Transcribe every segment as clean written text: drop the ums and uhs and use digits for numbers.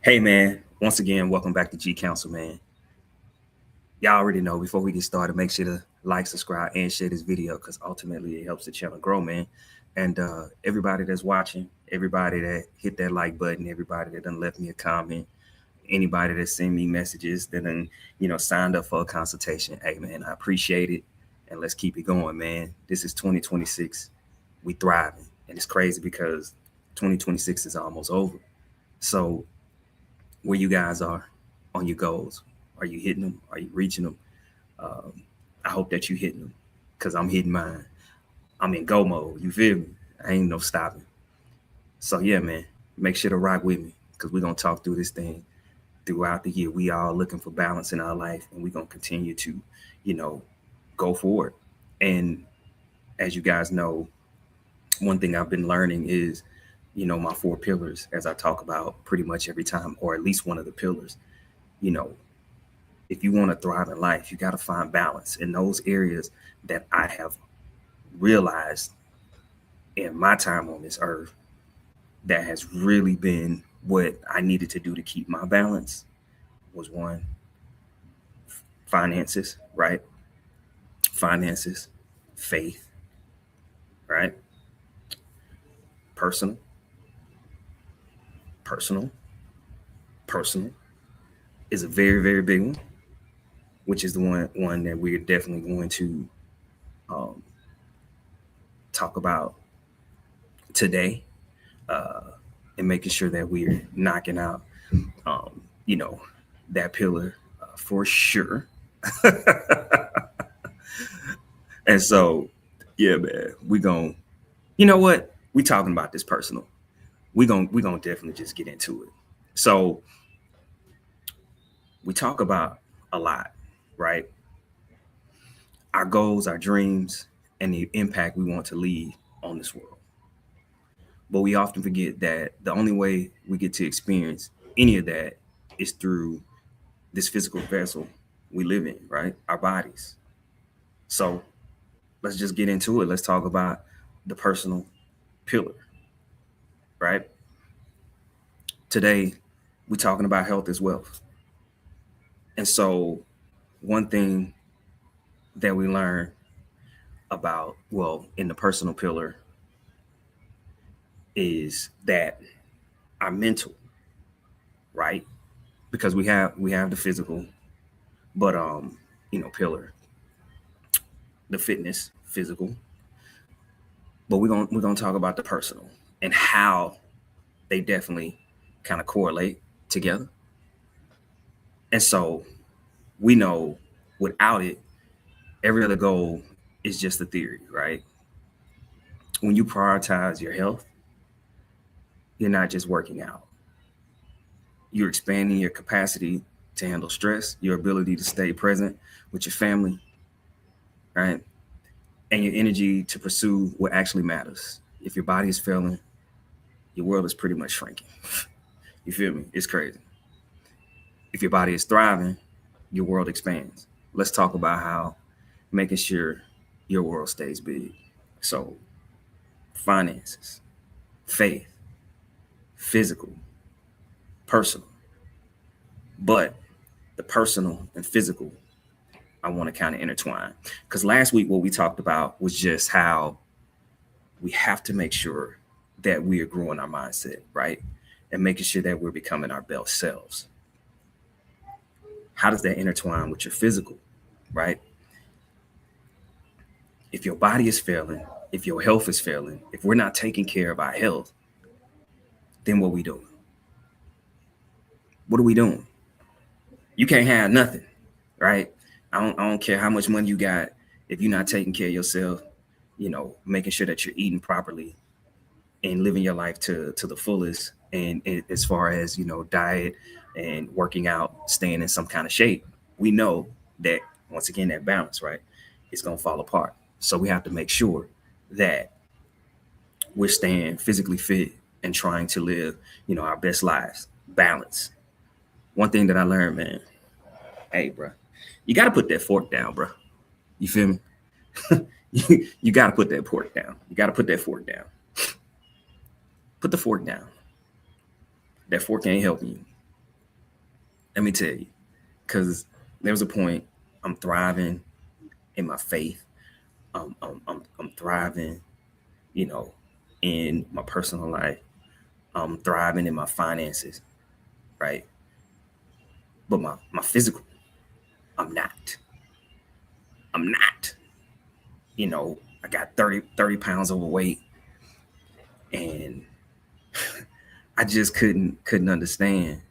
Hey man, once again, welcome back to G Council, man. Y'all already know before we get started, make sure to like, subscribe, and share this video because ultimately it helps the channel grow, man. And everybody that's watching, everybody that hit that like button, everybody that done left me a comment, anybody that sent me messages, that done, signed up for a consultation. Hey man, I appreciate it. And let's keep it going, man. This is 2026. We thriving. And it's crazy because 2026 is almost over. So where you guys are on your goals. Are you hitting them? Are you reaching them? Um, I hope that you hitting them because I'm hitting mine. I'm in go mode. You feel me? I ain't no stopping. So yeah, man, make sure to rock with me because we're gonna talk through this thing throughout the year. We all looking for balance in our life, and we're gonna continue to, you know, go forward. And as you guys know, one thing I've been learning is, my four pillars as I talk about pretty much every time, or at least one of the pillars. You know, if you want to thrive in life, you got to find balance in those areas that I have realized in my time on this earth that has really been what I needed to do to keep my balance was one, finances, right? Finances, faith, right? Personal, personal, personal is a very, very big one, which is the one that we're definitely going to um, talk about today, uh, and making sure that we're knocking out, um, you know, that pillar for sure. And so, yeah, man, we gon' you know what? We talking about this personal. We gonna definitely just get into it. So we talk about a lot, right? Our goals, our dreams, and the impact we want to leave on this world. But we often forget that the only way we get to experience any of that is through this physical vessel we live in, right? Our bodies. So let's just get into it. Let's talk about the personal pillar, right? Today, we're talking about health as wealth. And so, one thing that we learn about, well, in the personal pillar, is that our mental, right? Because we have the physical, but pillar, the fitness, physical, but we're gonna talk about the personal and how they definitely kind of correlate together. And so we know without it, every other goal is just a theory, right? When you prioritize your health, you're not just working out, you're expanding your capacity to handle stress, your ability to stay present with your family, right? And your energy to pursue what actually matters. If your body is failing, your world is pretty much shrinking. You feel me? It's crazy. If your body is thriving, your world expands. Let's talk about how making sure your world stays big. So, finances, faith, physical, personal. But the personal and physical, I want to kind of intertwine. Because last week, what we talked about was just how we have to make sure that we are growing our mindset, right? And making sure that we're becoming our best selves. How does that intertwine with your physical, right? If your body is failing, if your health is failing, if we're not taking care of our health, then what we doing? What are we doing? You can't have nothing, right? I don't care how much money you got if you're not taking care of yourself, making sure that you're eating properly and living your life to the fullest. And as far as diet and working out, staying in some kind of shape, we know that once again that balance, right, it's gonna fall apart. So we have to make sure that we're staying physically fit and trying to live, our best lives. Balance. One thing that I learned, man, hey, bro, you got to put that fork down, bro. You feel me? you got to put that fork down. You got to put that fork down. Put the fork down. That fork ain't helping you. Let me tell you, because there was a point I'm thriving in my faith. I'm thriving, you know, in my personal life. I'm thriving in my finances, right? But my physical, I'm not. I'm not. I got 30 pounds overweight, and I just couldn't understand,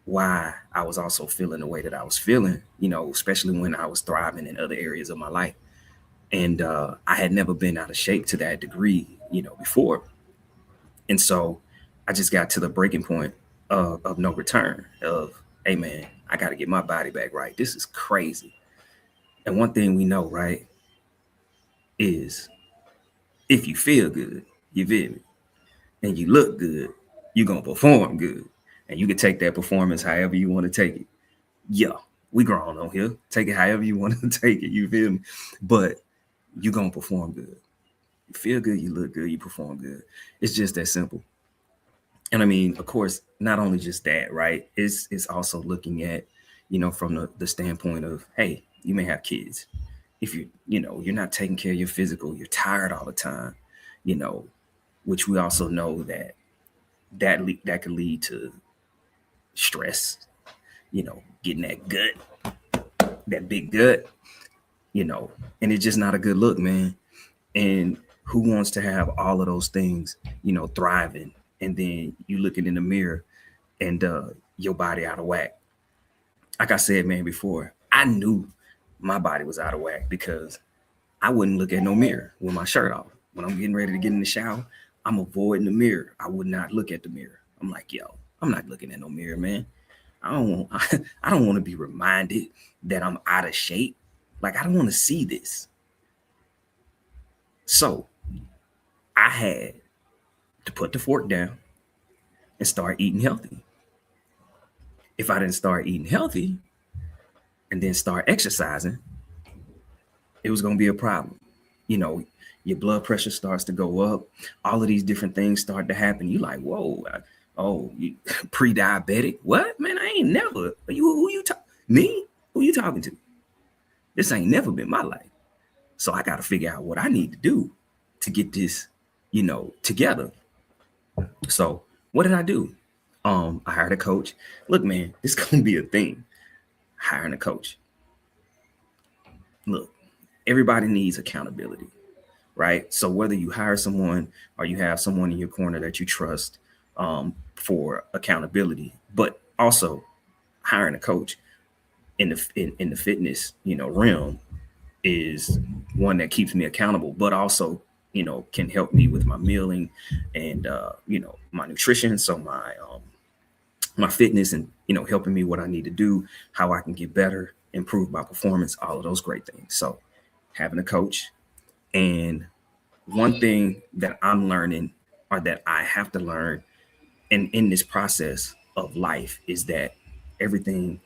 why I was also feeling the way that I was feeling, especially when I was thriving in other areas of my life. And I had never been out of shape to that degree, before. And so I just got to the breaking point of no return of, hey man, I got to get my body back right. This is crazy. And one thing we know, right, is if you feel good, you feel me, and you look good, you're going to perform good. And you can take that performance however you want to take it. Yeah, we grown on here. Take it however you want to take it. You feel me? But you're going to perform good. You feel good, you look good, you perform good. It's just that simple. And I mean, of course, not only just that, right? It's also looking at, from the standpoint of, hey, you may have kids. If you're not taking care of your physical, you're tired all the time, which we also know that could lead to stress, getting that gut, that big gut, and it's just not a good look, man. And who wants to have all of those things, thriving, and then you looking in the mirror and your body out of whack? Like I said, man, before, I knew my body was out of whack because I wouldn't look at no mirror with my shirt off. When I'm getting ready to get in the shower, I'm avoiding the mirror. I would not look at the mirror. I'm like, yo, I'm not looking at no mirror, man. I don't want to be reminded that I'm out of shape. Like, I don't want to see this. So I had to put the fork down and start eating healthy. If I didn't start eating healthy and then start exercising, it was going to be a problem. Your blood pressure starts to go up. All of these different things start to happen. You like, whoa, you pre-diabetic? What? Man, I ain't never. Who you talking? Me? Who you talking to? This ain't never been my life. So I got to figure out what I need to do to get this, together. So what did I do? I hired a coach. Look, man, this is gonna be a thing. Hiring a coach. Look, everybody needs accountability, right? So whether you hire someone or you have someone in your corner that you trust for accountability, but also hiring a coach in the fitness realm is one that keeps me accountable, but also can help me with my mealing and my nutrition. So my fitness and helping me what I need to do, how I can get better, improve my performance, all of those great things. So having a coach. And one thing that I'm learning, or that I have to learn in this process of life, is that everything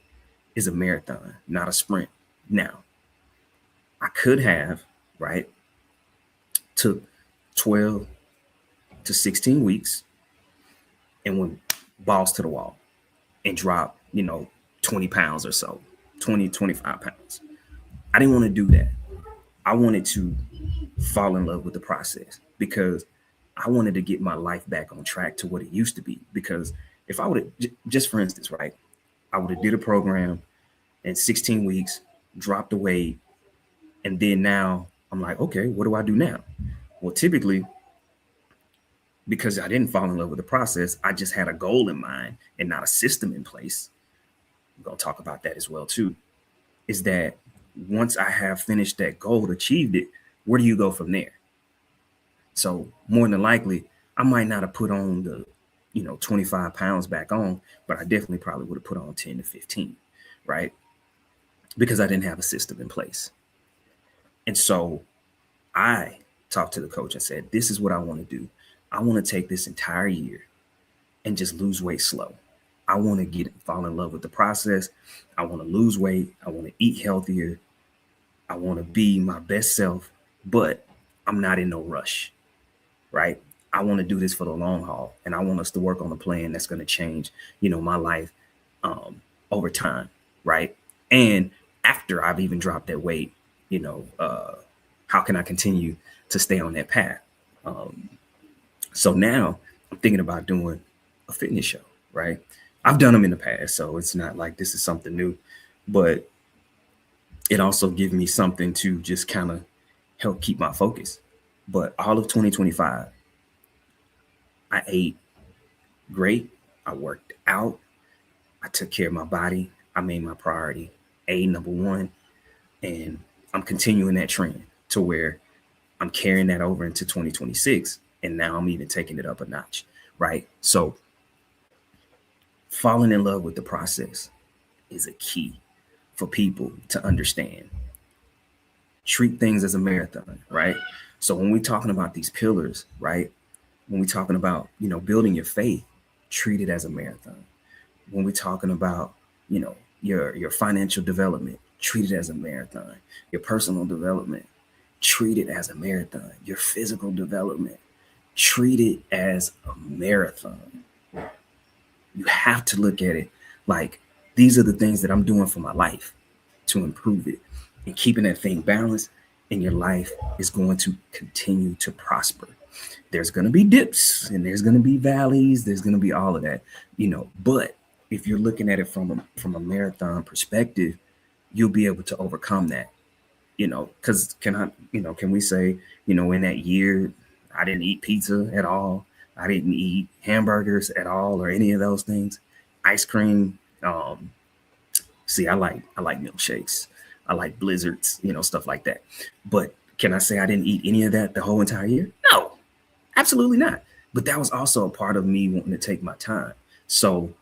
is a marathon, not a sprint. Now, I could have, right, took 12 to 16 weeks and went balls to the wall and dropped, 20 pounds or so, 20, 25 pounds. I didn't want to do that. I wanted to fall in love with the process because I wanted to get my life back on track to what it used to be. Because if I would have, just for instance, right, I would have did a program in 16 weeks, dropped the weight, and then now I'm like, okay, what do I do now? Well, typically, because I didn't fall in love with the process, I just had a goal in mind and not a system in place. I'm going to talk about that as well, too. Is that once I have finished that goal, achieved it, where do you go from there? So more than likely, I might not have put on the, 25 pounds back on, but I definitely probably would have put on 10 to 15, right? Because I didn't have a system in place. And so I talked to the coach and said, this is what I want to do. I want to take this entire year and just lose weight slow. I want to fall in love with the process. I want to lose weight. I want to eat healthier. I want to be my best self, but I'm not in no rush, right? I want to do this for the long haul, and I want us to work on a plan that's going to change, my life over time, right? And after I've even dropped that weight, how can I continue to stay on that path? So now I'm thinking about doing a fitness show, right? I've done them in the past, so it's not like this is something new, but it also gives me something to just kind of help keep my focus. But all of 2025, I ate great. I worked out. I took care of my body. I made my priority number one. And I'm continuing that trend to where I'm carrying that over into 2026. And now I'm even taking it up a notch, right? So falling in love with the process is a key for people to understand. Treat things as a marathon, right? So when we're talking about these pillars, right? When we're talking about, building your faith, treat it as a marathon. When we're talking about, your financial development, treat it as a marathon. Your personal development, treat it as a marathon. Your physical development, treat it as a marathon. You have to look at it like these are the things that I'm doing for my life to improve it, and keeping that thing balanced, and your life is going to continue to prosper. There's going to be dips and there's going to be valleys. There's going to be all of that, but if you're looking at it from a marathon perspective, you'll be able to overcome that, because can we say, in that year, I didn't eat pizza at all. I didn't eat hamburgers at all or any of those things. Ice cream. See, I like milkshakes. I like blizzards, stuff like that. But can I say I didn't eat any of that the whole entire year? No, absolutely not. But that was also a part of me wanting to take my time. So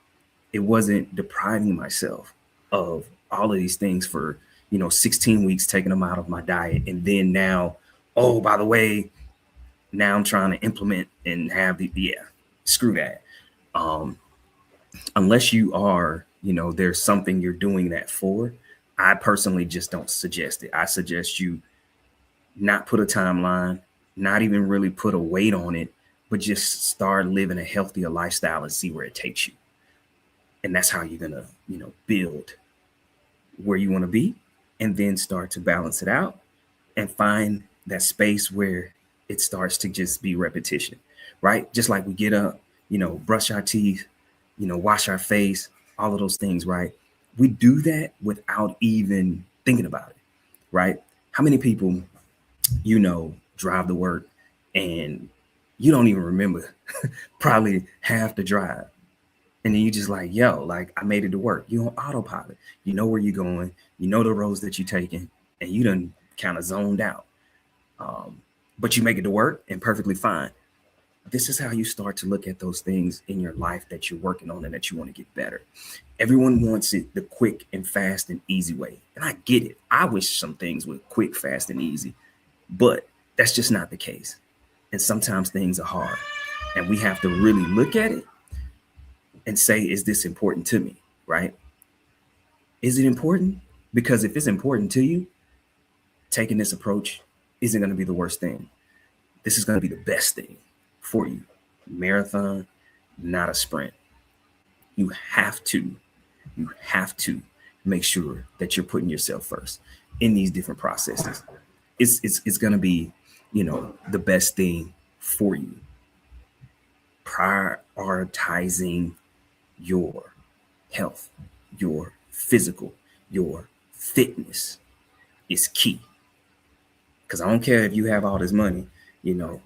it wasn't depriving myself of all of these things for, 16 weeks, taking them out of my diet. And then now, oh, by the way, now I'm trying to implement and have screw that. Unless you are, there's something you're doing that for, I personally just don't suggest it. I suggest you not put a timeline, not even really put a weight on it, but just start living a healthier lifestyle and see where it takes you. And that's how you're going to, build where you want to be, and then start to balance it out and find that space where it starts to just be repetition, right? Just like we get up, brush our teeth, wash our face, all of those things, right? We do that without even thinking about it, right? How many people, drive to work and you don't even remember probably half the drive? And then you just like, yo, like I made it to work. You're on autopilot. You know where you're going. You know the roads that you're taking, and you done kind of zoned out. But you make it to work and perfectly fine. This is how you start to look at those things in your life that you're working on and that you want to get better. Everyone wants it the quick and fast and easy way. And I get it. I wish some things were quick, fast, and easy, but that's just not the case. And sometimes things are hard, and we have to really look at it and say, is this important to me, right? Is it important? Because if it's important to you, taking this approach isn't going to be the worst thing. This is going to be the best thing for you. Marathon, not a sprint. You have to make sure that you're putting yourself first in these different processes. It's going to be, the best thing for you. Prioritizing your health, your physical, your fitness is key. Because I don't care if you have all this money, I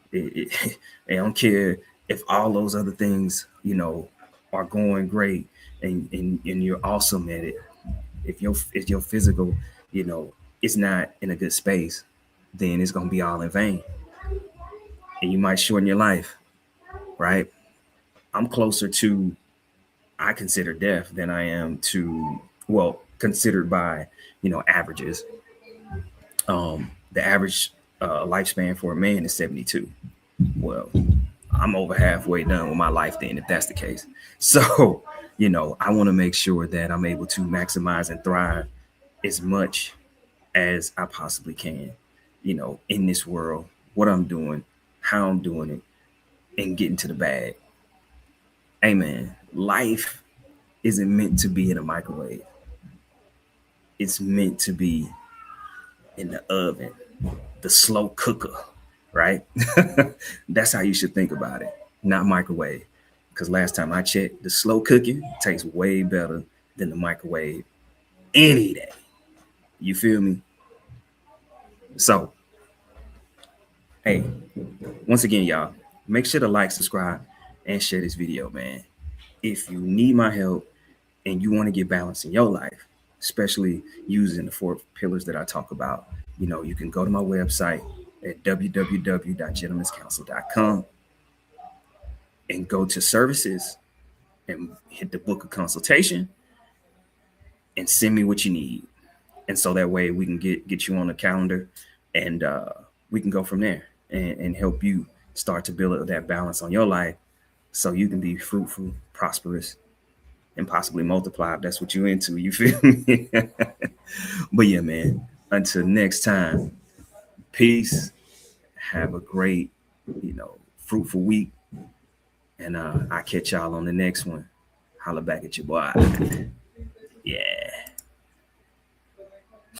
don't care if all those other things, are going great and you're awesome at it. If your physical, is not in a good space, then it's gonna be all in vain. And you might shorten your life, right? I'm closer to, I consider death than I am to, well, considered by, averages. The average lifespan for a man is 72. Well, I'm over halfway done with my life then, if that's the case. So, I want to make sure that I'm able to maximize and thrive as much as I possibly can, in this world, what I'm doing, how I'm doing it, and getting to the bag. Hey man, life isn't meant to be in a microwave. It's meant to be in the oven, the slow cooker, right? That's how you should think about it, not microwave. Because last time I checked, the slow cooking tastes way better than the microwave any day. You feel me? So, hey, once again, y'all, make sure to like, subscribe, and share this video, man. If you need my help and you want to get balance in your life, especially using the 4 pillars that I talk about, you can go to my website at www.gentleman'scouncil.com and go to services and hit the book a consultation and send me what you need. And so that way we can get you on the calendar, and we can go from there and help you start to build that balance on your life so you can be fruitful, prosperous, and possibly multiply if that's what you're into. You feel me? But yeah, man, until next time, peace. Have a great, fruitful week. And I catch y'all on the next one. Holla back at your boy. Yeah.